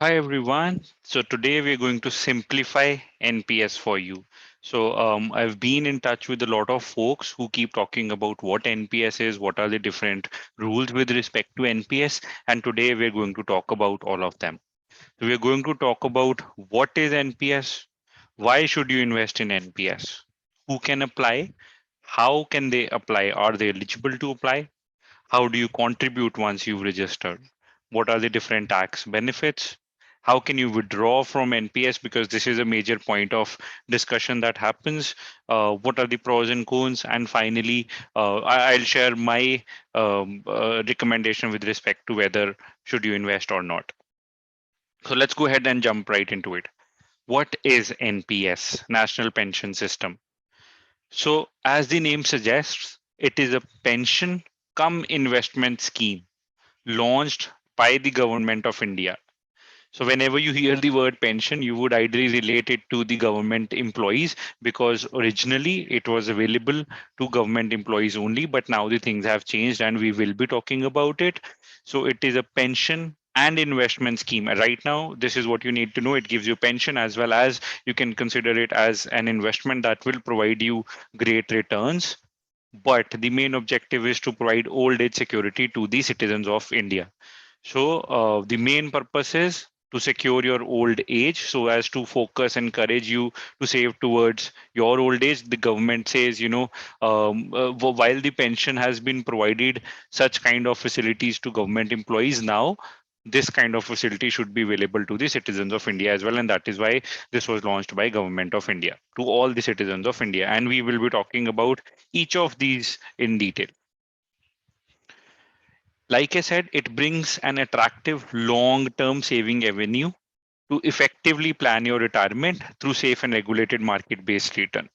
Hi everyone. So today we're going to simplify NPS for you. I've been in touch with a lot of folks who keep talking about what NPS is, what are the different rules with respect to NPS, and today we're going to talk about all of them. So we're going to talk about what is NPS, why should you invest in NPS, who can apply, how can they apply, are they eligible to apply, how do you contribute once you've registered? What are the different tax benefits? How can you withdraw from NPS? Because this is a major point of discussion that happens. What are the pros and cons? And finally, I'll share my recommendation with respect to whether should you invest or not. So let's go ahead and jump right into it. What is NPS, National Pension System? So as the name suggests, it is a pension cum investment scheme launched by the government of India. So whenever you hear the word pension, you would ideally relate it to the government employees because originally it was available to government employees only, but now the things have changed and we will be talking about it. So it is a pension and investment scheme. Right now, this is what you need to know. It gives you pension as well as you can consider it as an investment that will provide you great returns. But the main objective is to provide old age security to the citizens of India. So the main purpose is to secure your old age so as to focus, encourage you to save towards your old age. The government says, while the pension has been provided such kind of facilities to government employees now, this kind of facility should be available to the citizens of India as well. And that is why this was launched by government of India to all the citizens of India. And we will be talking about each of these in detail. Like I said, it brings an attractive long-term saving avenue to effectively plan your retirement through safe and regulated market-based return.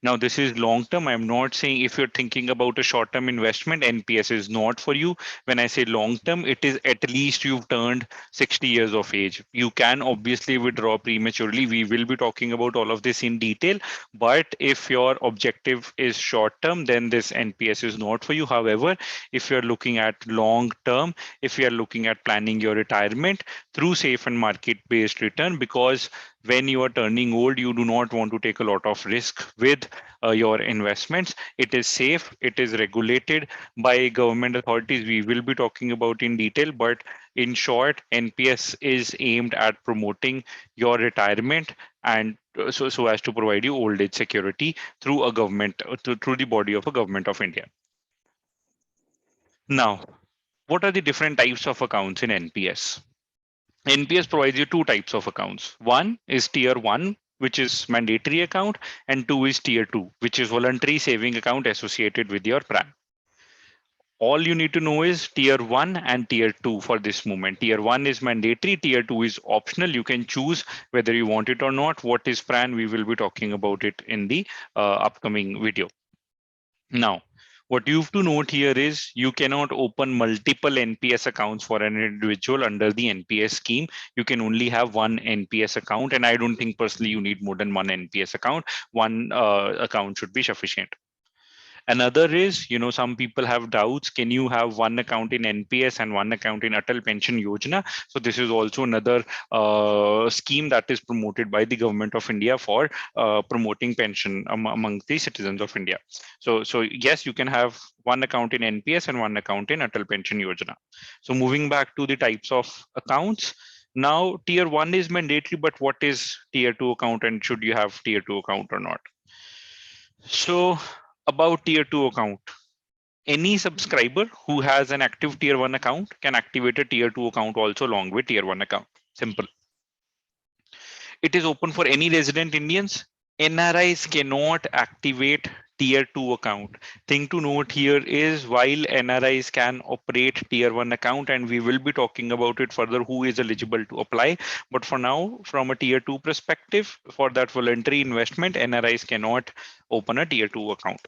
Now, this is long term. I'm not saying if you're thinking about a short term investment, NPS is not for you. When I say long term, it is at least you've turned 60 years of age. You can obviously withdraw prematurely. We will be talking about all of this in detail. But if your objective is short term, then this NPS is not for you. However, if you're looking at long term, if you're looking at planning your retirement through safe and market based return, because when you are turning old, you do not want to take a lot of risk with your investments. It is safe, it is regulated by government authorities. We will be talking about in detail, but in short, NPS is aimed at promoting your retirement and so as to provide you old age security through a government through the body of a government of India. Now, what are the different types of accounts in NPS? NPS provides you two types of accounts. One is tier one, which is mandatory account, and two is tier two, which is voluntary saving account associated with your plan. All you need to know is tier one and tier two for this moment. Tier one is mandatory, tier two is optional. You can choose whether you want it or not. What is plan? We will be talking about it in the upcoming video. Now, what you have to note here is you cannot open multiple NPS accounts for an individual under the NPS scheme. You can only have one NPS account, and I don't think personally you need more than one NPS account. One account should be sufficient. Another is, some people have doubts. Can you have one account in NPS and one account in Atal Pension Yojana? So this is also another scheme that is promoted by the government of India for promoting pension among the citizens of India. So yes, you can have one account in NPS and one account in Atal Pension Yojana. So moving back to the types of accounts. Now, tier one is mandatory, but what is tier two account and should you have tier two account or not? So about tier 2 account, any subscriber who has an active tier 1 account can activate a tier 2 account also along with tier 1 account. Simple. It is open for any resident Indians. NRIs cannot activate tier 2 account. Thing to note here is while NRIs can operate tier 1 account, and we will be talking about it further who is eligible to apply, but for now from a tier 2 perspective, for that voluntary investment, NRIs cannot open a tier 2 account.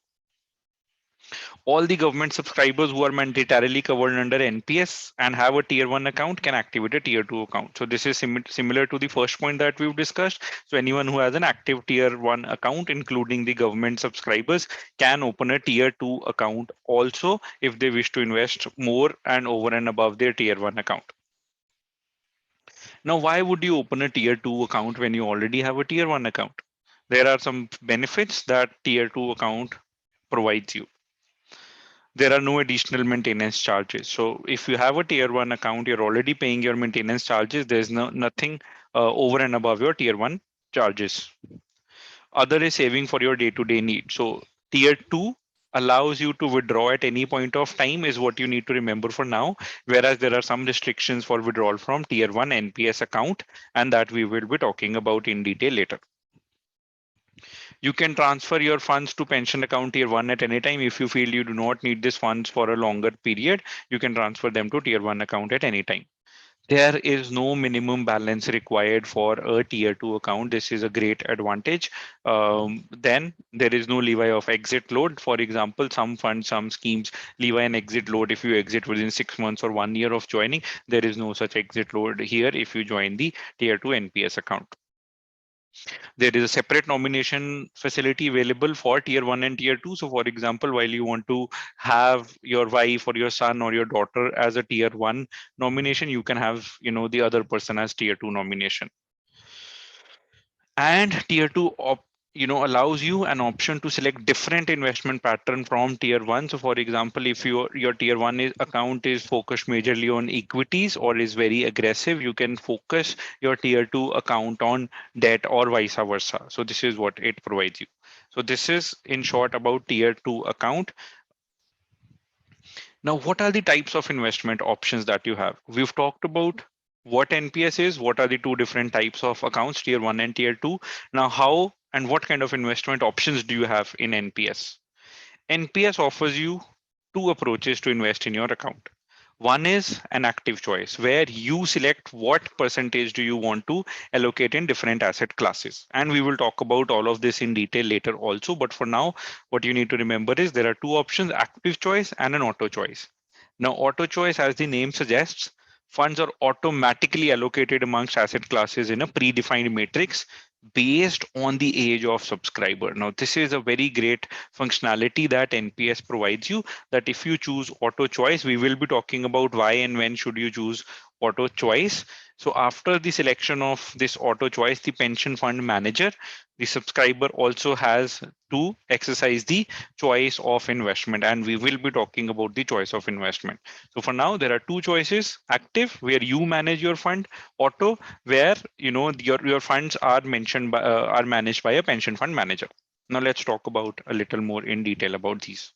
All the government subscribers who are mandatorily covered under NPS and have a tier 1 account can activate a tier 2 account. So this is similar to the first point that we've discussed. So anyone who has an active tier 1 account, including the government subscribers, can open a tier 2 account also if they wish to invest more and over and above their tier 1 account. Now, why would you open a tier 2 account when you already have a tier 1 account? There are some benefits that tier 2 account provides you. There are no additional maintenance charges. So if you have a tier 1 account, you're already paying your maintenance charges. There's nothing over and above your tier 1 charges. Other is saving for your day-to-day needs. So tier 2 allows you to withdraw at any point of time is what you need to remember for now. Whereas there are some restrictions for withdrawal from tier 1 NPS account, and that we will be talking about in detail later. You can transfer your funds to pension account tier 1 at any time. If you feel you do not need these funds for a longer period, you can transfer them to tier 1 account at any time. There is no minimum balance required for a tier 2 account. This is a great advantage. Then there is no levi of exit load. For example, some funds, some schemes levi an exit load if you exit within 6 months or 1 year of joining. There is no such exit load here if you join the tier 2 NPS account. There is a separate nomination facility available for tier 1 and tier 2. So for example, while you want to have your wife or your son or your daughter as a tier 1 nomination, you can have the other person as tier 2 nomination. And tier 2 allows you an option to select different investment pattern from tier 1. So for example, if your tier 1 account is focused majorly on equities or is very aggressive, you can focus your tier 2 account on debt or vice versa. So this is what it provides you. So this is in short about tier 2 account. Now, what are the types of investment options that you have? We've talked about what NPS is, what are the two different types of accounts, tier 1 and tier 2. Now, how and what kind of investment options do you have in NPS? NPS offers you two approaches to invest in your account. One is an active choice where you select what percentage do you want to allocate in different asset classes. And we will talk about all of this in detail later also. But for now, what you need to remember is there are two options, active choice and an auto choice. Now, auto choice, as the name suggests, funds are automatically allocated amongst asset classes in a predefined matrix based on the age of subscriber. Now, this is a very great functionality that NPS provides you, that if you choose auto choice, we will be talking about why and when should you choose auto choice. So after the selection of this auto choice, the pension fund manager, the subscriber also has to exercise the choice of investment, and we will be talking about the choice of investment. So for now, there are two choices: active, where you manage your fund; auto, where your funds are are managed by a pension fund manager. Now let's talk about a little more in detail about these.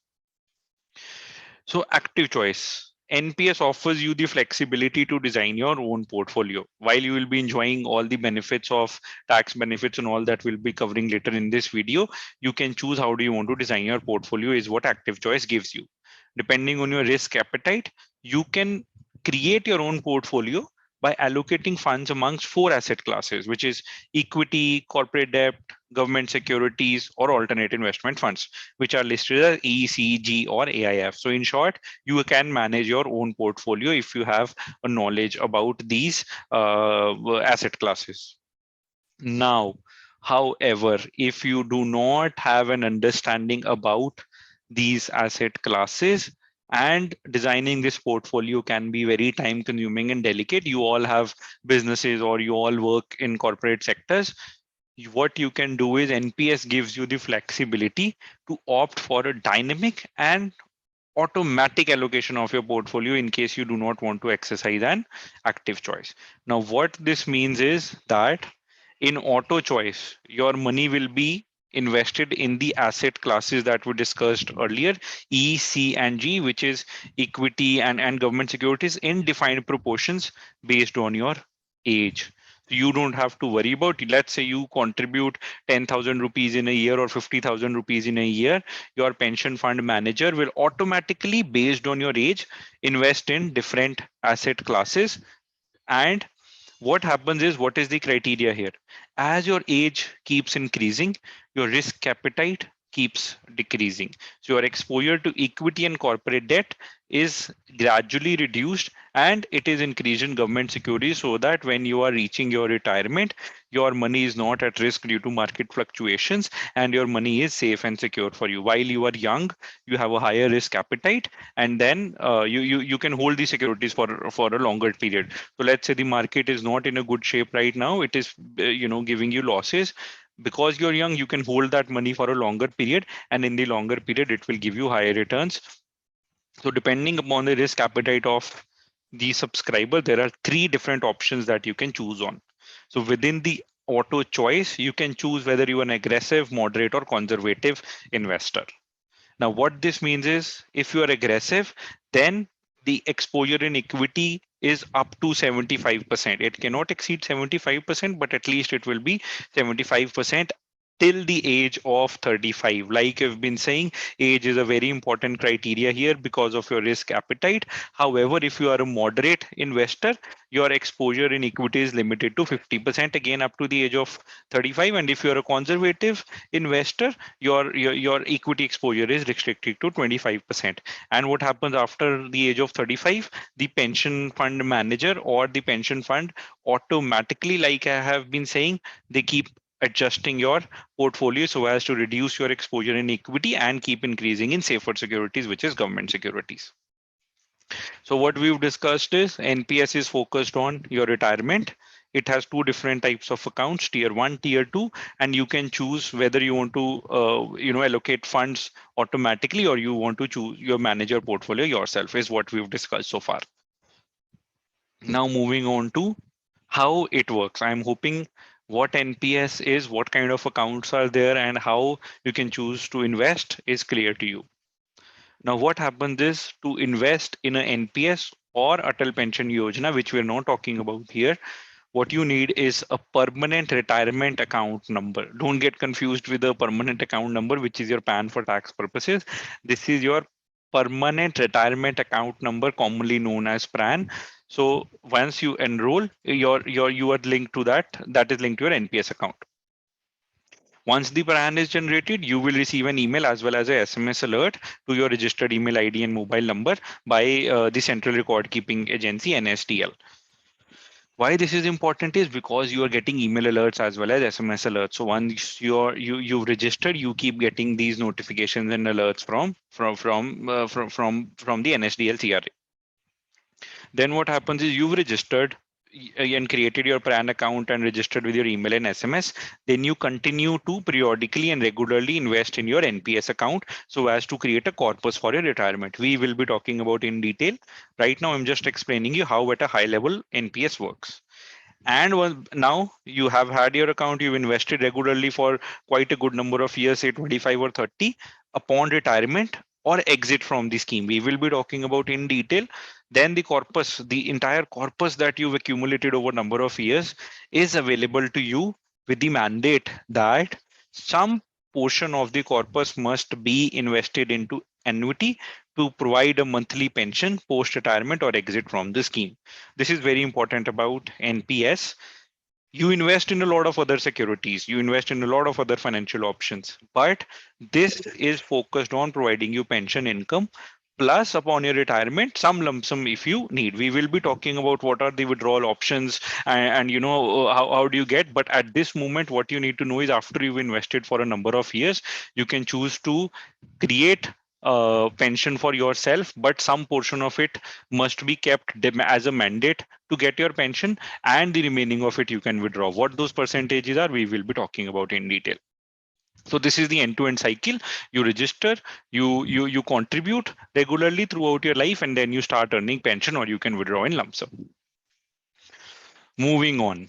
So active choice. NPS offers you the flexibility to design your own portfolio. While you will be enjoying all the benefits of tax benefits and all that we'll be covering later in this video, you can choose how do you want to design your portfolio is what active choice gives you. Depending on your risk appetite, you can create your own portfolio by allocating funds amongst four asset classes, which is equity, corporate debt, government securities, or alternate investment funds, which are listed as E, C, G, or AIF. So in short, you can manage your own portfolio if you have a knowledge about these asset classes. Now, however, if you do not have an understanding about these asset classes, and designing this portfolio can be very time consuming and delicate. You all have businesses or you all work in corporate sectors. What you can do is NPS gives you the flexibility to opt for a dynamic and automatic allocation of your portfolio in case you do not want to exercise an active choice. Now, what this means is that in auto choice, your money will be invested in the asset classes that we discussed earlier, E, C, and G, which is equity and government securities in defined proportions based on your age. You don't have to worry about it. Let's say you contribute 10,000 rupees in a year or 50,000 rupees in a year. Your pension fund manager will automatically, based on your age, invest in different asset classes. And what happens is, what is the criteria here? As your age keeps increasing, your risk appetite keeps decreasing. So your exposure to equity and corporate debt is gradually reduced, and it is increased in government securities, so that when you are reaching your retirement, your money is not at risk due to market fluctuations, and your money is safe and secure for you. While you are young, you have a higher risk appetite, and then you can hold these securities for a longer period. So let's say the market is not in a good shape right now, it is giving you losses. Because you're young, you can hold that money for a longer period, and in the longer period it will give you higher returns. So depending upon the risk appetite of the subscriber, there are three different options that you can choose on. So within the auto choice, you can choose whether you are an aggressive, moderate, or conservative investor. Now, what this means is if you are aggressive, then the exposure in equity is up to 75%. It cannot exceed 75%, but at least it will be 75% till the age of 35. Like I've been saying, age is a very important criteria here because of your risk appetite. However, if you are a moderate investor, your exposure in equity is limited to 50%, again up to the age of 35. And if you're a conservative investor, your equity exposure is restricted to 25%. And what happens after the age of 35? The pension fund manager or the pension fund automatically, like I have been saying, they keep adjusting your portfolio so as to reduce your exposure in equity and keep increasing in safer securities, which is government securities. So what we've discussed is NPS is focused on your retirement. It has two different types of accounts, tier one, tier two, and you can choose whether you want to allocate funds automatically or you want to choose your manager portfolio yourself, is what we've discussed so far. Now moving on to how it works. I'm hoping what NPS is, what kind of accounts are there, and how you can choose to invest is clear to you. Now, what happens is to invest in an NPS or Atal Pension Yojana, which we're not talking about here, what you need is a permanent retirement account number. Don't get confused with the permanent account number, which is your PAN for tax purposes. This is your permanent retirement account number, commonly known as PRAN. So once you enroll, you are linked to that. That is linked to your NPS account. Once the PRAN is generated, you will receive an email as well as a SMS alert to your registered email ID and mobile number by the Central Record Keeping Agency, NSDL. Why this is important is because you are getting email alerts as well as SMS alerts. So once you've registered, you keep getting these notifications and alerts from the NSDL CRA. Then what happens is you've registered and created your PRAN account and registered with your email and SMS. Then you continue to periodically and regularly invest in your NPS account so as to create a corpus for your retirement. We will be talking about in detail. Right now, I'm just explaining you how at a high level NPS works. And now you have had your account, you've invested regularly for quite a good number of years, say 25 or 30. Upon retirement or exit from the scheme, we will be talking about in detail. Then the corpus, the entire corpus that you've accumulated over a number of years is available to you with the mandate that some portion of the corpus must be invested into annuity to provide a monthly pension post retirement or exit from the scheme. This is very important about NPS. You invest in a lot of other securities, you invest in a lot of other financial options, but this is focused on providing you pension income plus upon your retirement some lump sum if you need. We will be talking about what are the withdrawal options and how do you get, but at this moment what you need to know is after you've invested for a number of years, you can choose to create pension for yourself, but some portion of it must be kept as a mandate to get your pension, and the remaining of it you can withdraw. What those percentages are, we will be talking about in detail. So this is the end-to-end cycle. You register, you contribute regularly throughout your life, and then you start earning pension or you can withdraw in lump sum. Moving on.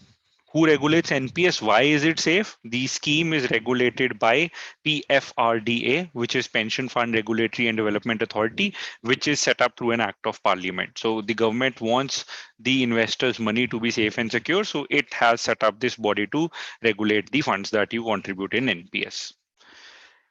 Who regulates NPS? Why is it safe? The scheme is regulated by PFRDA, which is Pension Fund Regulatory and Development Authority, which is set up through an act of parliament. So the government wants the investors' money to be safe and secure. So it has set up this body to regulate the funds that you contribute in NPS.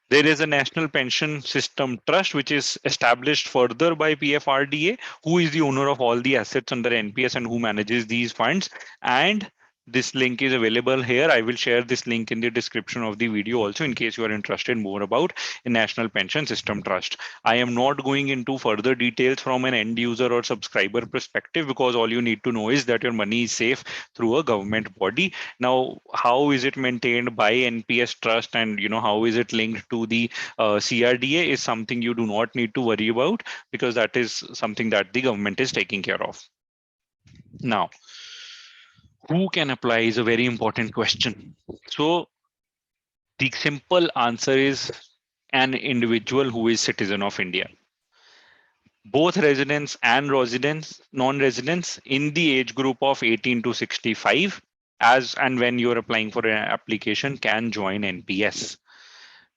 There is a National Pension System Trust, which is established further by PFRDA, who is the owner of all the assets under NPS and who manages these funds. And This link is available here. I will share this link in the description of the video also in case you are interested more about a National Pension System Trust. I am not going into further details from an end user or subscriber perspective because all you need to know is that your money is safe through a government body. Now, how is it maintained by NPS Trust, and how is it linked to the CRDA is something you do not need to worry about because that is something that the government is taking care of. Now, who can apply is a very important question. So the simple answer is an individual who is citizen of India. Both residents and non-residents in the age group of 18 to 65, as and when you're applying for an application, can join NPS.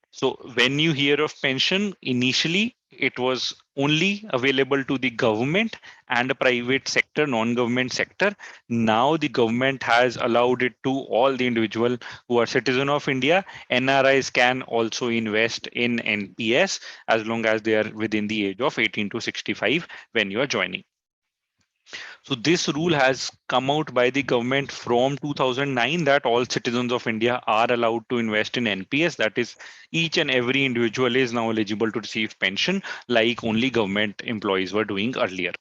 So when you hear of pension, initially it was only available to the government and a private sector, non-government sector. Now the government has allowed it to all the individual who are citizen of India. NRIs can also invest in NPS as long as they are within the age of 18 to 65 when you are joining. So this rule has come out by the government from 2009 that all citizens of India are allowed to invest in NPS. That is, each and every individual is now eligible to receive pension like only government employees were doing earlier.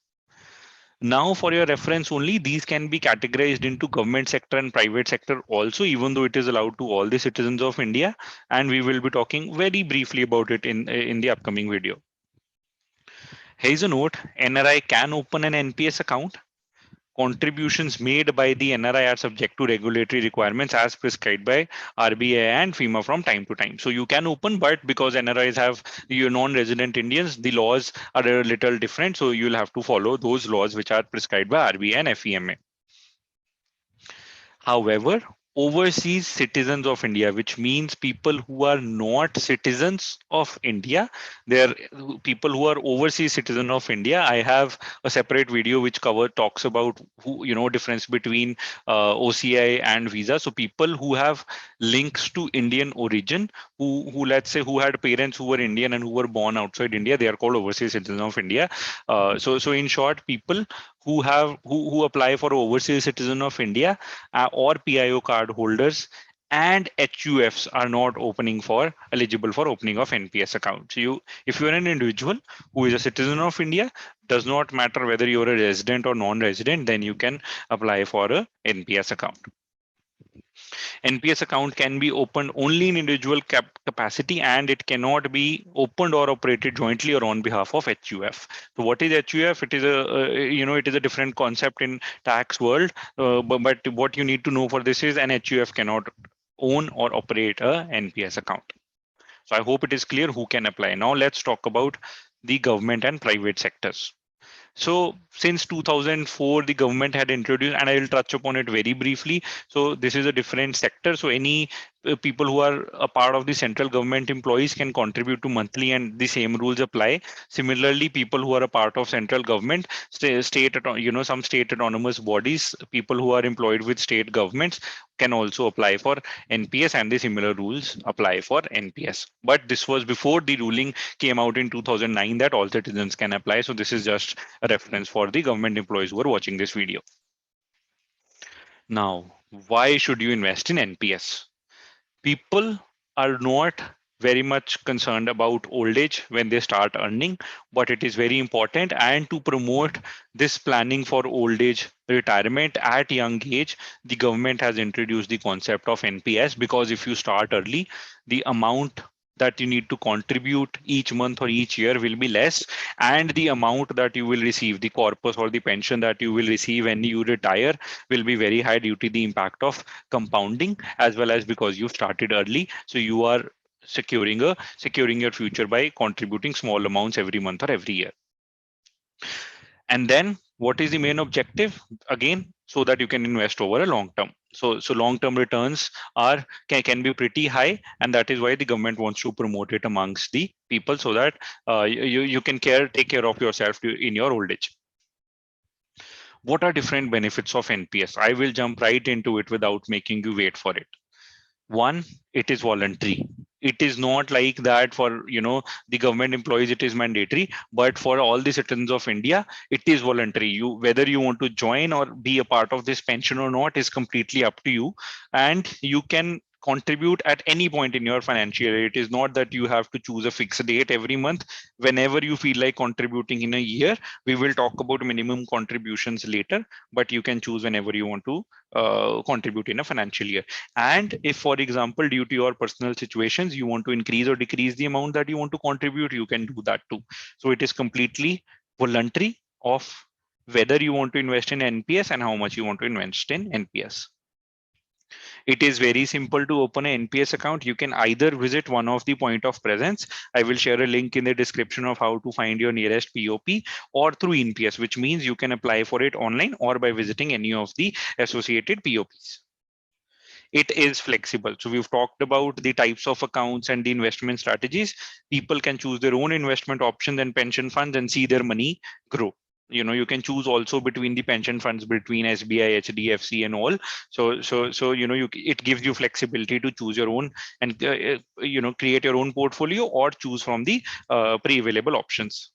Now, for your reference only, these can be categorized into government sector and private sector also, even though it is allowed to all the citizens of India. And we will be talking very briefly about it in the upcoming video. Here's a note: NRI can open an NPS account. Contributions made by the NRI are subject to regulatory requirements as prescribed by RBI and FEMA from time to time. So you can open, but because NRIs have your non-resident Indians, the laws are a little different. So you'll have to follow those laws which are prescribed by RBI and FEMA. However, overseas citizens of India, which means people who are not citizens of India, they're people who are overseas citizen of India. I have a separate video which talks about difference between OCI and visa. So people who have links to Indian origin, who let's say who had parents who were Indian and who were born outside India, they are called overseas citizens of India. So in short, people who apply for overseas citizen of India or PIO card holders and HUFs are not eligible for opening of NPS account. So if you are an individual who is a citizen of India, does not matter whether you're a resident or non-resident, then you can apply for a NPS account. NPS account can be opened only in individual capacity, and it cannot be opened or operated jointly or on behalf of HUF. So what is HUF? It is it is a different concept in tax world. But what you need to know for this is an HUF cannot own or operate a NPS account. So I hope it is clear who can apply. Now let's talk about the government and private sectors. So since 2004, the government had introduced, and I will touch upon it very briefly. So this is a different sector. So any people who are a part of the central government employees can contribute to monthly, and the same rules apply. Similarly, people who are a part of central government, some state autonomous bodies, people who are employed with state governments can also apply for NPS, and the similar rules apply for NPS. But this was before the ruling came out in 2009 that all citizens can apply. So this is just a reference for the government employees who are watching this video. Now, why should you invest in NPS? People are not very much concerned about old age when they start earning, but it is very important. And to promote this planning for old age retirement at young age, the government has introduced the concept of NPS, because if you start early, the amount that you need to contribute each month or each year will be less, and the amount that you will receive, the corpus or the pension that you will receive when you retire, will be very high due to the impact of compounding, as well as because you started early. So you are securing your future by contributing small amounts every month or every year. And then what is the main objective? Again, so that you can invest over a long term. So long term returns can be pretty high, and that is why the government wants to promote it amongst the people, so that you can take care of yourself in your old age. What are different benefits of NPS? I will jump right into it without making you wait for it. One, it is voluntary. It is not like that for the government employees it is mandatory, but for all the citizens of India it is voluntary. You, whether you want to join or be a part of this pension or not, is completely up to you, and you can contribute at any point in your financial year. It is not that you have to choose a fixed date every month. Whenever you feel like contributing in a year, we will talk about minimum contributions later, but you can choose whenever you want to contribute in a financial year. And if, for example, due to your personal situations, you want to increase or decrease the amount that you want to contribute, you can do that too. So it is completely voluntary of whether you want to invest in NPS and how much you want to invest in NPS. It is very simple to open an NPS account. You can either visit one of the point of presence. I will share a link in the description of how to find your nearest POP, or through NPS, which means you can apply for it online or by visiting any of the associated POPs. It is flexible. So we've talked about the types of accounts and the investment strategies. People can choose their own investment options and pension funds and see their money grow. You can choose also between the pension funds, between SBI, HDFC, and all. So it gives you flexibility to choose your own and create your own portfolio or choose from the pre-available options.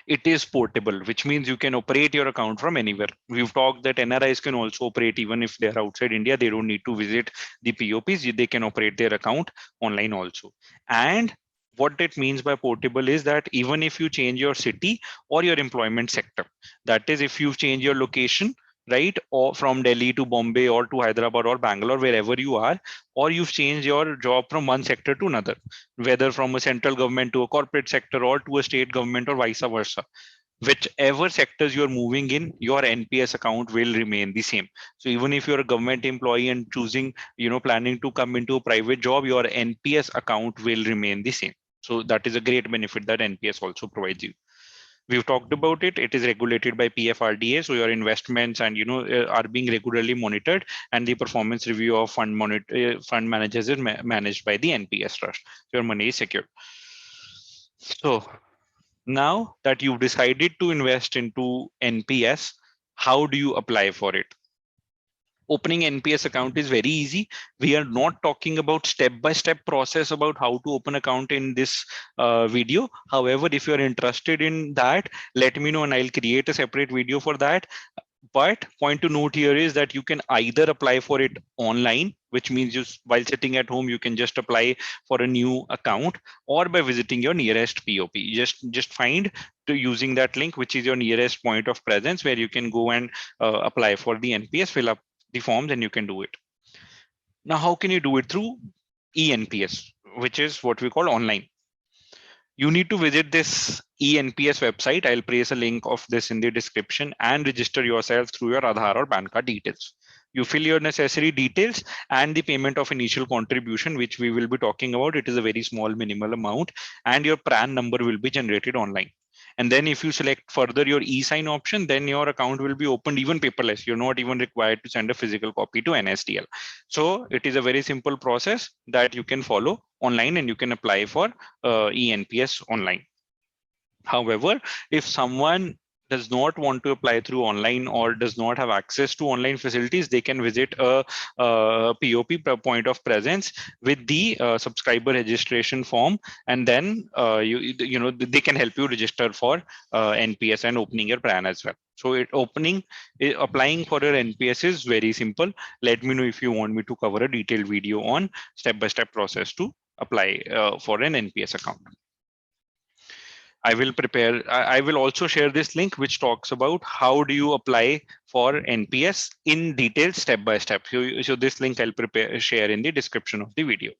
It is portable, which means you can operate your account from anywhere. We've talked that NRIs can also operate even if they're outside India. They don't need to visit the POPs. They can operate their account online also. And what it means by portable is that even if you change your city or your employment sector, that is, if you change your location, right, or from Delhi to Bombay or to Hyderabad or Bangalore, wherever you are, or you've changed your job from one sector to another, whether from a central government to a corporate sector or to a state government or vice versa, whichever sectors you're moving in, your NPS account will remain the same. So even if you're a government employee and choosing, planning to come into a private job, your NPS account will remain the same. So that is a great benefit that NPS also provides you. We've talked about it. It is regulated by PFRDA, so your investments and are being regularly monitored, and the performance review of fund managers is managed by the NPS trust. So your money is secure. So now that you've decided to invest into NPS, how do you apply for it? Opening NPS account is very easy. We are not talking about step-by-step process about how to open account in this video. However, if you're interested in that, let me know and I'll create a separate video for that. But point to note here is that you can either apply for it online, which means just while sitting at home, you can just apply for a new account, or by visiting your nearest POP. Just find using that link, which is your nearest point of presence, where you can go and apply for the NPS, fill up the forms, and you can do it. Now, how can you do it? Through eNPS, which is what we call online. You need to visit this eNPS website. I'll place a link of this in the description, and register yourself through your Aadhaar or PAN card details. You fill your necessary details and the payment of initial contribution, which we will be talking about. It is a very small minimal amount, and your PRAN number will be generated online. And then if you select further your e-sign option, then your account will be opened even paperless. You're not even required to send a physical copy to NSDL. So it is a very simple process that you can follow online, and you can apply for eNPS online. However, if someone does not want to apply through online or does not have access to online facilities, they can visit a POP, point of presence, with the subscriber registration form, and then they can help you register for NPS and opening your PRAN as well. So applying for your NPS is very simple. Let me know if you want me to cover a detailed video on step-by-step process to apply for an NPS account. I will also share this link which talks about how do you apply for NPS in detail step by step. So this link I'll share in the description of the video.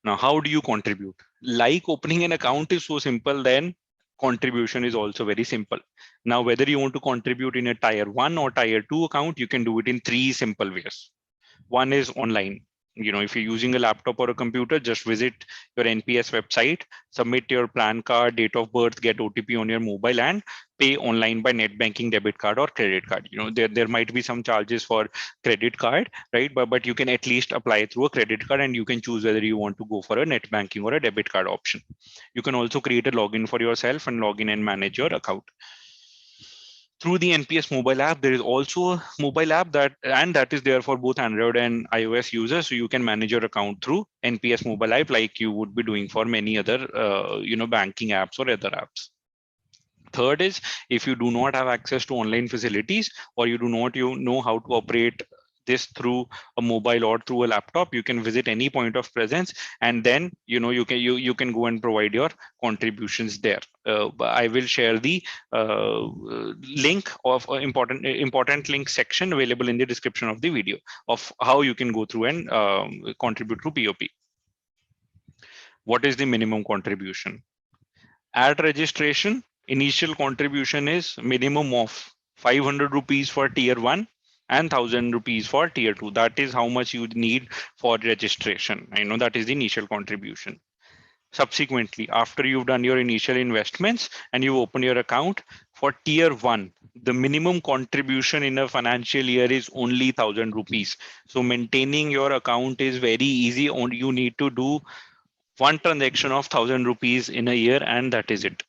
Now, how do you contribute? Like opening an account is so simple, then contribution is also very simple. Now, whether you want to contribute in a tier 1 or tier 2 account, you can do it in 3 simple ways. One is online. If you're using a laptop or a computer, just visit your NPS website, submit your PAN card, date of birth, get OTP on your mobile, and pay online by net banking, debit card, or credit card. There might be some charges for credit card, right? But you can at least apply through a credit card, and you can choose whether you want to go for a net banking or a debit card option. You can also create a login for yourself and log in and manage your account. through the NPS mobile app. There is also a mobile app that is there for both Android and iOS users. So you can manage your account through NPS mobile app like you would be doing for many other banking apps or other apps. Third is, if you do not have access to online facilities, or you do not know how to operate this through a mobile or through a laptop, you can visit any point of presence, and then you can go and provide your contributions there. But I will share the link of important link section available in the description of the video of how you can go through and contribute to POP. What is the minimum contribution? At registration, initial contribution is minimum of 500 rupees for tier 1 and 1000 rupees for tier 2. That is how much you need for registration. I know that is the initial contribution. Subsequently, after you've done your initial investments and you open your account for tier 1, the minimum contribution in a financial year is only 1000 rupees. So maintaining your account is very easy. Only you need to do one transaction of 1000 rupees in a year, and that is it.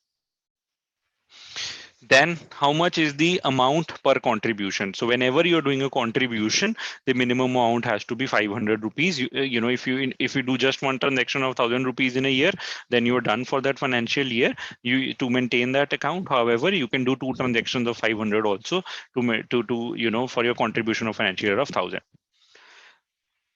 Then how much is the amount per contribution? So whenever you're doing a contribution, the minimum amount has to be 500 rupees. If you do just one transaction of 1000 rupees in a year, then you're done for that financial year. You to maintain that account. However, you can do two transactions of 500 also for your contribution of financial year of 1000.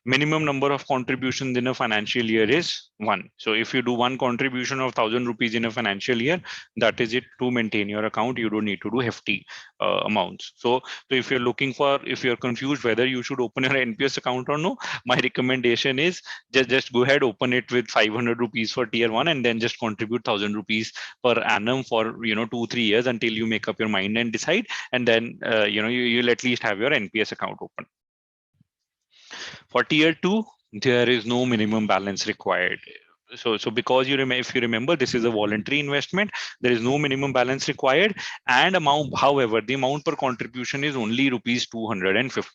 Minimum number of contributions in a financial year is 1. So if you do one contribution of 1000 rupees in a financial year, that is it to maintain your account. You don't need to do hefty amounts. So if you're confused whether you should open your NPS account or no, my recommendation is just go ahead, open it with 500 rupees for tier 1, and then just contribute 1000 rupees per annum for 2-3 years until you make up your mind and decide, and then you'll at least have your NPS account open. For tier 2, there is no minimum balance required. So because if you remember, this is a voluntary investment, there is no minimum balance required, and however, the amount per contribution is only rupees 250. So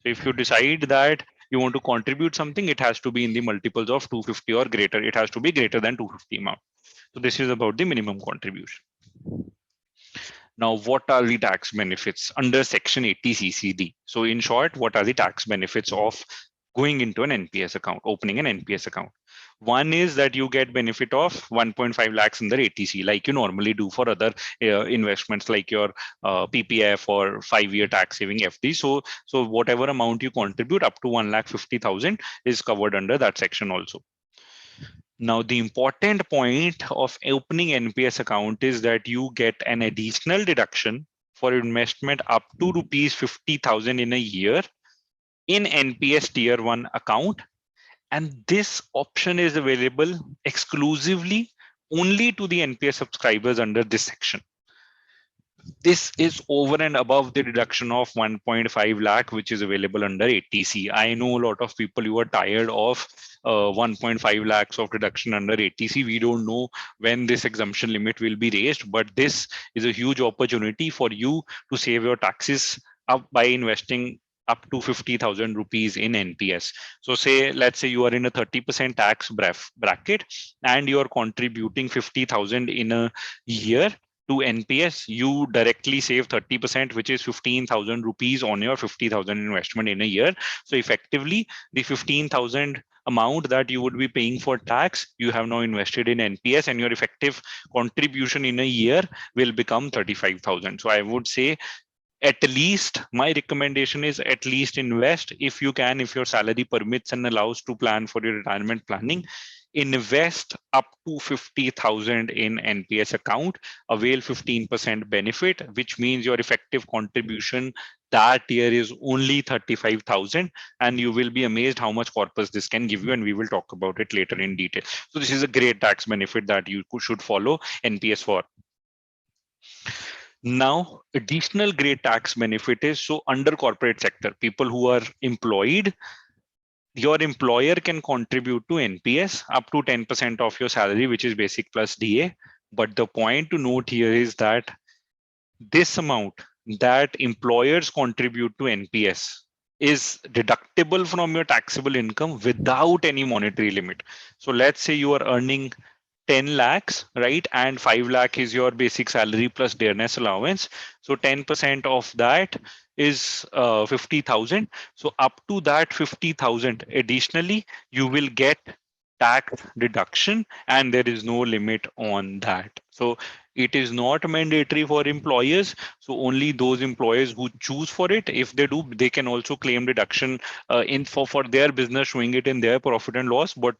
if you decide that you want to contribute something, it has to be in the multiples of 250 or greater. It has to be greater than 250 amount. So this is about the minimum contribution. Now, what are the tax benefits under Section 80 CCD? So in short, what are the tax benefits of going into an NPS account, opening an NPS account? One is that you get benefit of 1.5 lakhs under ATC, like you normally do for other investments like your PPF or 5-year tax saving FD. So whatever amount you contribute up to 1,50,000 is covered under that section also. Now, the important point of opening NPS account is that you get an additional deduction for investment up to rupees 50,000 in a year in NPS tier 1 account. And this option is available exclusively only to the NPS subscribers under this section. This is over and above the deduction of 1.5 lakh, which is available under ATC. I know a lot of people who are tired of 1.5 lakhs of deduction under ATC. We don't know when this exemption limit will be raised, but this is a huge opportunity for you to save your taxes up by investing up to 50,000 rupees in NPS. So let's say you are in a 30% tax bracket and you are contributing 50,000 in a year to NPS, you directly save 30%, which is 15,000 rupees on your 50,000 investment in a year. So effectively, the 15,000 amount that you would be paying for tax, you have now invested in NPS, and your effective contribution in a year will become 35,000. So I would say, at least my recommendation is at least invest if you can, if your salary permits and allows to plan for your retirement planning. Invest up to 50,000 in NPS account, avail 15% benefit, which means your effective contribution that year is only 35,000, and you will be amazed how much corpus this can give you, and we will talk about it later in detail. So this is a great tax benefit that you should follow NPS for. Now, additional great tax benefit is, so under corporate sector, people who are employed, your employer can contribute to NPS up to 10% of your salary, which is basic plus DA. But the point to note here is that this amount that employers contribute to NPS is deductible from your taxable income without any monetary limit. So let's say you are earning 10 lakhs, right? And 5 lakh is your basic salary plus dearness allowance. So 10% of that is 50,000. So up to that 50,000, additionally, you will get tax deduction, and there is no limit on that. So it is not mandatory for employers. So only those employers who choose for it, if they do, they can also claim deduction in for their business, showing it in their profit and loss. But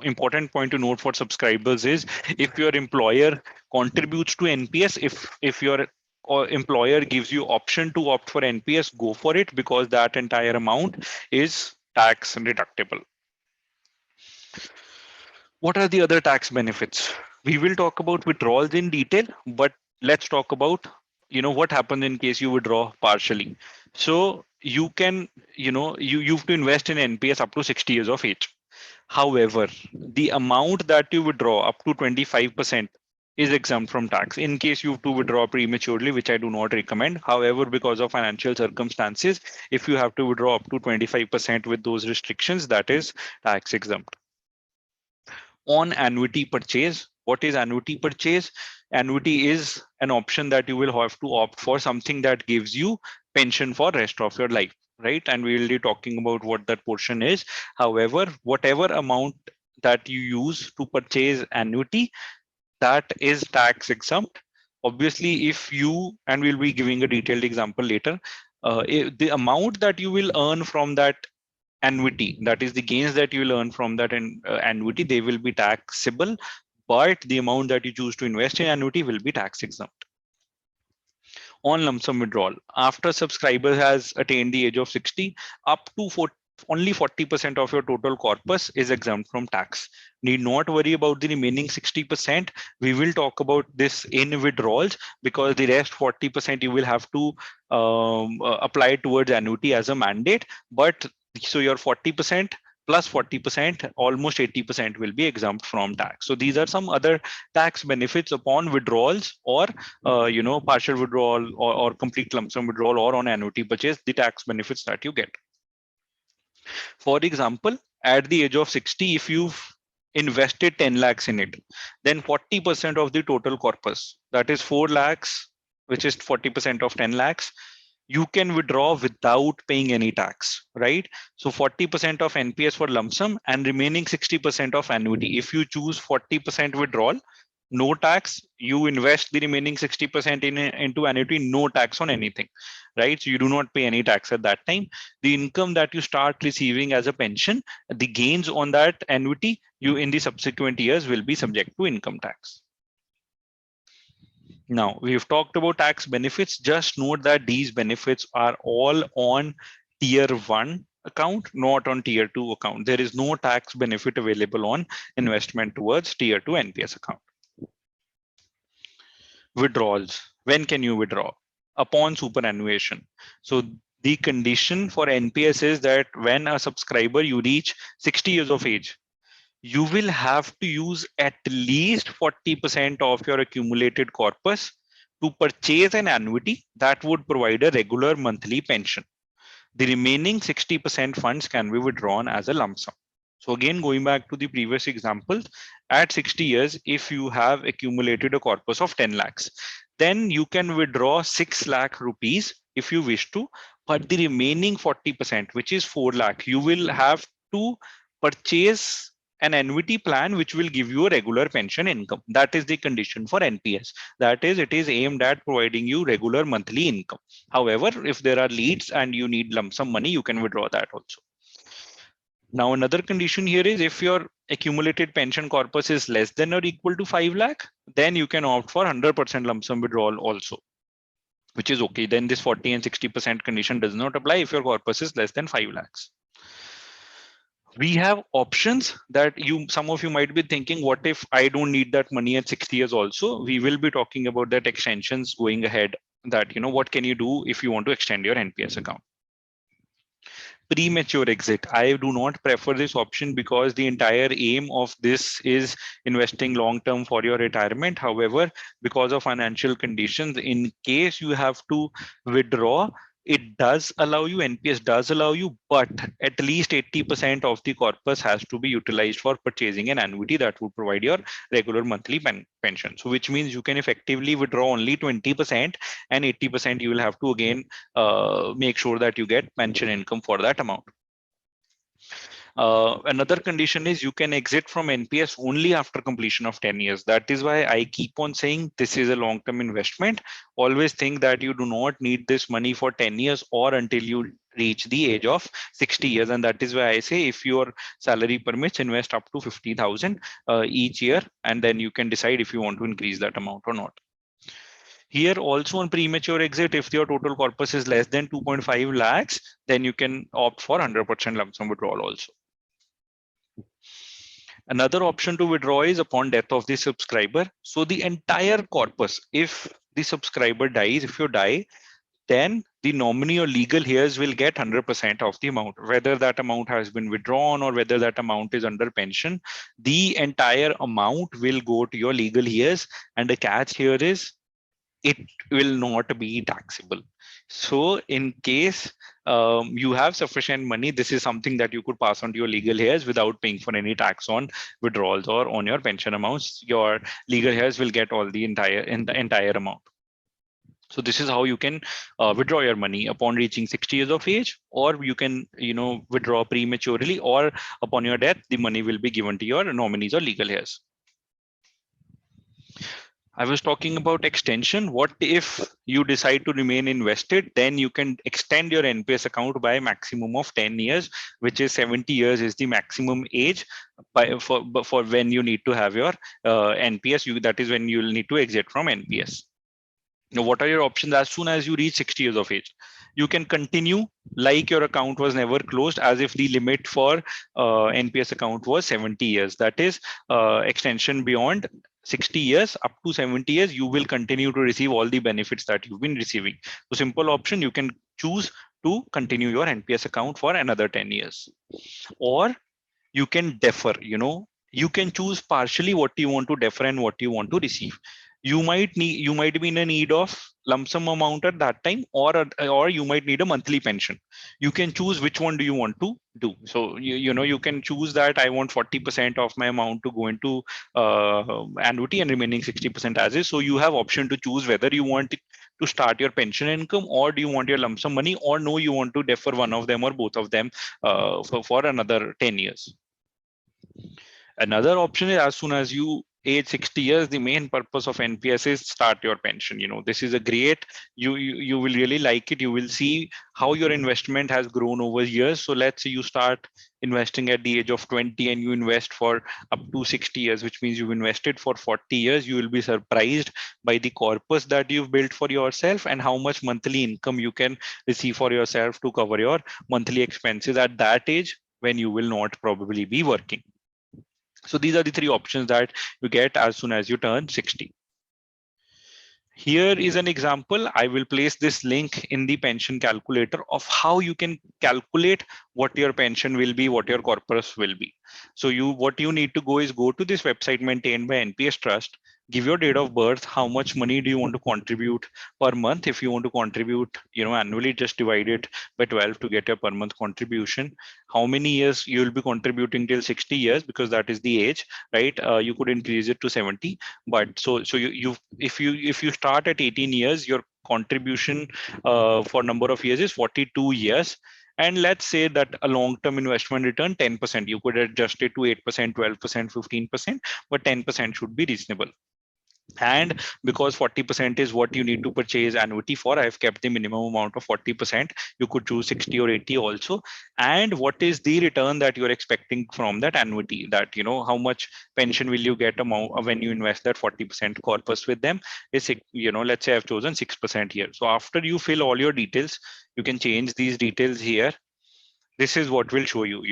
important point to note for subscribers is, if your employer contributes to NPS, if your or employer gives you option to opt for NPS, go for it, because that entire amount is tax deductible. What are the other tax benefits? We will talk about withdrawals in detail, but let's talk about, what happens in case you withdraw partially. So you can, you have to invest in NPS up to 60 years of age. However, the amount that you withdraw up to 25% is exempt from tax in case you have to withdraw prematurely, which I do not recommend. However, because of financial circumstances, if you have to withdraw up to 25% with those restrictions, that is tax exempt. On annuity purchase, what is annuity purchase? Annuity is an option that you will have to opt for, something that gives you pension for rest of your life, right? And we will be talking about what that portion is. However, whatever amount that you use to purchase annuity, that is tax exempt. Obviously, if you, and we'll be giving a detailed example later, the amount that you will earn from that annuity, that is the gains that you will earn from that annuity, they will be taxable, but the amount that you choose to invest in annuity will be tax exempt. On lump sum withdrawal, after subscriber has attained the age of 60, up to only 40% of your total corpus is exempt from tax. Need not worry about the remaining 60%. We will talk about this in withdrawals, because the rest 40% you will have to apply towards annuity as a mandate. But so your 40% plus 40%, almost 80% will be exempt from tax. So these are some other tax benefits upon withdrawals, or partial withdrawal, or complete lump sum withdrawal, or on annuity purchase, the tax benefits that you get. For example, at the age of 60, if you've invested 10 lakhs in it, then 40% of the total corpus, that is 4 lakhs, which is 40% of 10 lakhs, you can withdraw without paying any tax, right? So 40% of NPS for lump sum and remaining 60% of annuity. If you choose 40% withdrawal, no tax, you invest the remaining 60% into annuity, no tax on anything, right? So you do not pay any tax at that time. The income that you start receiving as a pension, the gains on that annuity, you in the subsequent years will be subject to income tax. Now, we've talked about tax benefits. Just note that these benefits are all on tier 1 account, not on tier 2 account. There is no tax benefit available on investment towards tier 2 NPS account. Withdrawals. When can you withdraw? Upon superannuation. So the condition for NPS is that when a subscriber, you reach 60 years of age, you will have to use at least 40% of your accumulated corpus to purchase an annuity that would provide a regular monthly pension. The remaining 60% funds can be withdrawn as a lump sum. So again, going back to the previous examples, at 60 years, if you have accumulated a corpus of 10 lakhs, then you can withdraw 6 lakh rupees if you wish to, but the remaining 40%, which is 4 lakh, you will have to purchase an annuity plan which will give you a regular pension income. That is the condition for NPS. That is, it is aimed at providing you regular monthly income. However, if there are leads and you need lump sum money, you can withdraw that also. Now, another condition here is, if your accumulated pension corpus is less than or equal to 5 lakh, then you can opt for 100% lump sum withdrawal also, which is okay. Then this 40 and 60% condition does not apply if your corpus is less than 5 lakhs. We have options that some of you might be thinking, what if I don't need that money at 60 years also? We will be talking about that extensions going ahead, that what can you do if you want to extend your NPS account. Premature exit. I do not prefer this option because the entire aim of this is investing long term for your retirement. However, because of financial conditions, in case you have to withdraw, it does allow you, NPS does allow you, but at least 80% of the corpus has to be utilized for purchasing an annuity that would provide your regular monthly pension. So which means you can effectively withdraw only 20%, and 80% you will have to again make sure that you get pension income for that amount. Another condition is you can exit from NPS only after completion of 10 years. That is why I keep on saying this is a long-term investment. Always think that you do not need this money for 10 years or until you reach the age of 60 years. And that is why I say if your salary permits, invest up to 50,000 each year, and then you can decide if you want to increase that amount or not. Here also on premature exit, if your total corpus is less than 2.5 lakhs, then you can opt for 100% lump sum withdrawal also. Another option to withdraw is upon death of the subscriber. So the entire corpus, if the subscriber dies, if you die, then the nominee or legal heirs will get 100% of the amount, whether that amount has been withdrawn or whether that amount is under pension. The entire amount will go to your legal heirs, and the catch here is it will not be taxable. So in case you have sufficient money, this is something that you could pass on to your legal heirs without paying for any tax on withdrawals or on your pension amounts. Your legal heirs will get all the entire amount. So this is how you can withdraw your money upon reaching 60 years of age, or you can withdraw prematurely, or upon your death, the money will be given to your nominees or legal heirs. I was talking about extension. What if you decide to remain invested? Then you can extend your NPS account by a maximum of 10 years, which is 70 years is the maximum age for when you need to have your NPS. That is when you'll need to exit from NPS. Now, what are your options as soon as you reach 60 years of age? You can continue like your account was never closed, as if the limit for NPS account was 70 years. That is extension beyond 60 years up to 70 years, you will continue to receive all the benefits that you've been receiving. So simple option, you can choose to continue your NPS account for another 10 years. Or you can defer, you can choose partially what you want to defer and what you want to receive. You might be in a need of lump sum amount at that time, or you might need a monthly pension. You can choose which one do you want to do. So you can choose that I want 40% of my amount to go into annuity and remaining 60% as is. So you have option to choose whether you want to start your pension income, or do you want your lump sum money, or no, you want to defer one of them or both of them for another 10 years. Another option is as soon as you age 60 years, the main purpose of NPS is start your pension. This is a great, you will really like it. You will see how your investment has grown over years. So let's say you start investing at the age of 20 and you invest for up to 60 years, which means you've invested for 40 years. You will be surprised by the corpus that you've built for yourself and how much monthly income you can receive for yourself to cover your monthly expenses at that age when you will not probably be working. So these are the three options that you get as soon as you turn 60. Here is an example. I will place this link in the pension calculator of how you can calculate what your pension will be, what your corpus will be. So what you need to go to this website maintained by NPS Trust. Give your date of birth, how much money do you want to contribute per month. If you want to contribute annually, just divide it by 12 to get your per month contribution. How many years you will be contributing till 60 years, because that is the age, right? You could increase it to 70, but so if you start at 18 years, your contribution for number of years is 42 years. And let's say that a long-term investment return 10%, you could adjust it to 8%, 12%, 15%, but 10% should be reasonable. And because 40% is what you need to purchase annuity for, I've kept the minimum amount of 40%. You could choose 60 or 80 also. And what is the return that you're expecting from that annuity? That how much pension will you get when you invest that 40% corpus with them? Is let's say I've chosen 6% here. So after you fill all your details, you can change these details here. This is what will show you,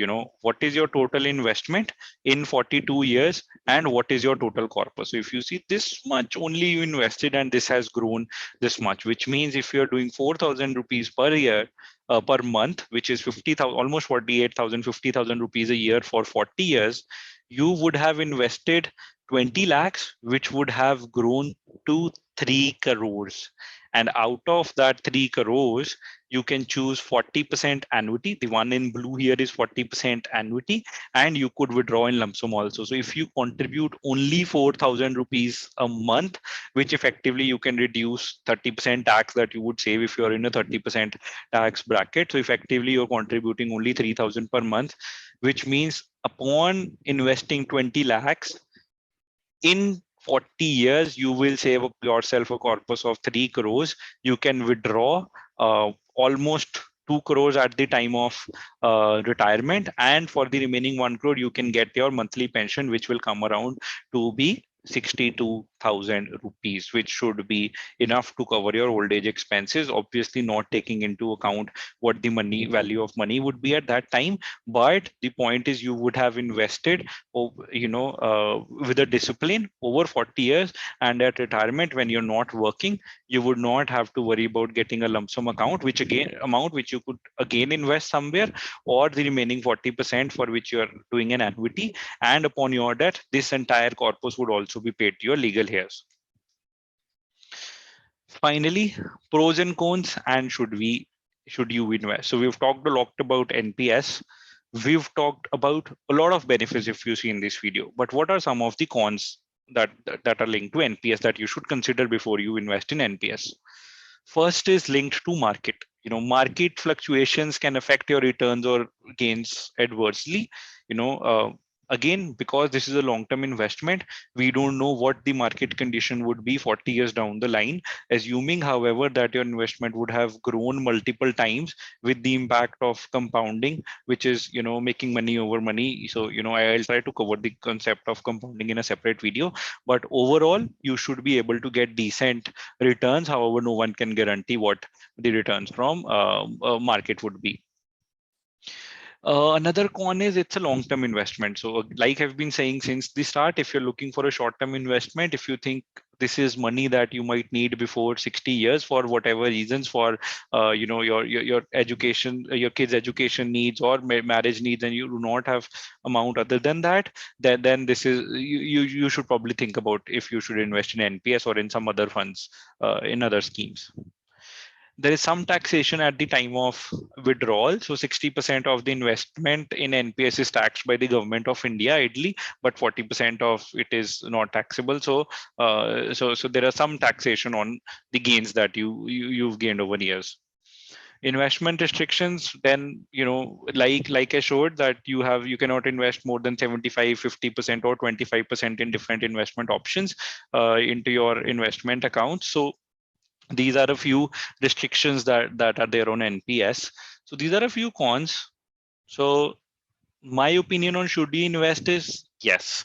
what is your total investment in 42 years and what is your total corpus. So if you see this much only you invested and this has grown this much, which means if you're doing 4,000 rupees per year, per month, which is 50,000, almost 48,000, 50,000 rupees a year for 40 years, you would have invested 20 lakhs, which would have grown to 3 crores. And out of that 3 crores, you can choose 40% annuity. The one in blue here is 40% annuity, and you could withdraw in lump sum also. So if you contribute only 4,000 rupees a month, which effectively you can reduce 30% tax that you would save if you're in a 30% tax bracket. So effectively you're contributing only 3,000 per month, which means upon investing 20 lakhs in 40 years, you will save yourself a corpus of 3 crores. You can withdraw almost 2 crores at the time of retirement. And for the remaining 1 crore, you can get your monthly pension, which will come around to be 62,000 rupees, which should be enough to cover your old age expenses. Obviously, not taking into account what the money value of money would be at that time. But the point is, you would have invested, with a discipline over 40 years, and at retirement, when you're not working, you would not have to worry about getting a lump sum account, which you could again invest somewhere, or the remaining 40% for which you're doing an annuity. And upon your death, this entire corpus would also be paid to your legal heirs. Finally, pros and cons, and should you invest? So we've talked a lot about NPS. We've talked about a lot of benefits if you see in this video, but what are some of the cons that are linked to NPS that you should consider before you invest in NPS? First is linked to market. Market fluctuations can affect your returns or gains adversely. Again, because this is a long-term investment, we don't know what the market condition would be 40 years down the line. Assuming, however, that your investment would have grown multiple times with the impact of compounding, which is, making money over money. So, I'll try to cover the concept of compounding in a separate video. But overall, you should be able to get decent returns. However, no one can guarantee what the returns from market would be. Another con is it's a long-term investment. So like I've been saying since the start, if you're looking for a short-term investment, if you think this is money that you might need before 60 years for whatever reasons, for your education, your kids' education needs or marriage needs, and you do not have amount other than that, then this is you should probably think about if you should invest in NPS or in some other funds, in other schemes. There is some taxation at the time of withdrawal. So 60% of the investment in NPS is taxed by the government of India idly, but 40% of it is not taxable. So there are some taxation on the gains that you've gained over years. Investment restrictions, then like I showed, that you cannot invest more than 75, 50% or 25% in different investment options into your investment accounts. So these are a few restrictions that are there on NPS. So these are a few cons. So my opinion on should you invest is yes.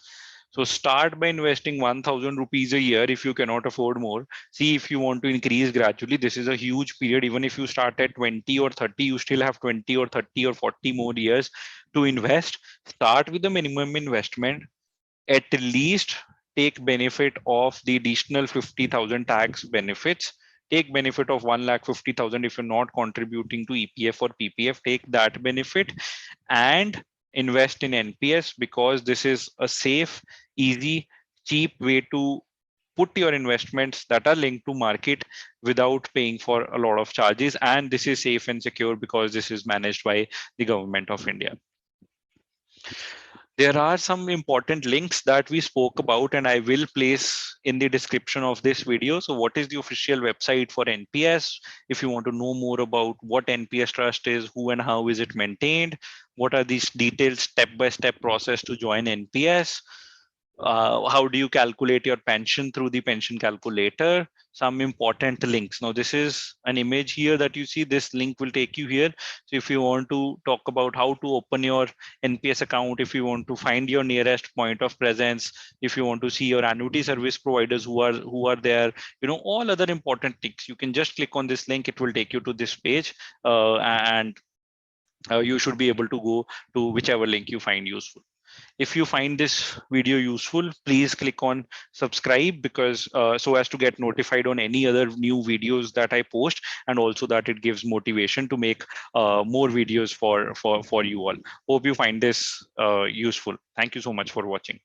So start by investing 1,000 rupees a year if you cannot afford more. See if you want to increase gradually. This is a huge period. Even if you start at 20 or 30, you still have 20 or 30 or 40 more years to invest. Start with the minimum investment. At least take benefit of the additional 50,000 tax benefits. Take benefit of 1,50,000 if you're not contributing to EPF or PPF. Take that benefit and invest in NPS, because this is a safe, easy, cheap way to put your investments that are linked to market without paying for a lot of charges. And this is safe and secure because this is managed by the government of India. There are some important links that we spoke about, and I will place in the description of this video. So what is the official website for NPS? If you want to know more about what NPS Trust is, who and how is it maintained, what are these detailed step-by-step process to join NPS? How do you calculate your pension through the pension calculator? Some important links. Now, this is an image here that you see. This link will take you here. So if you want to talk about how to open your NPS account, if you want to find your nearest point of presence, if you want to see your annuity service providers who are there, all other important things, you can just click on this link. It will take you to this page, and you should be able to go to whichever link you find useful. If you find this video useful, please click on subscribe, because so as to get notified on any other new videos that I post, and also that it gives motivation to make more videos for you all. Hope you find this useful. Thank you so much for watching.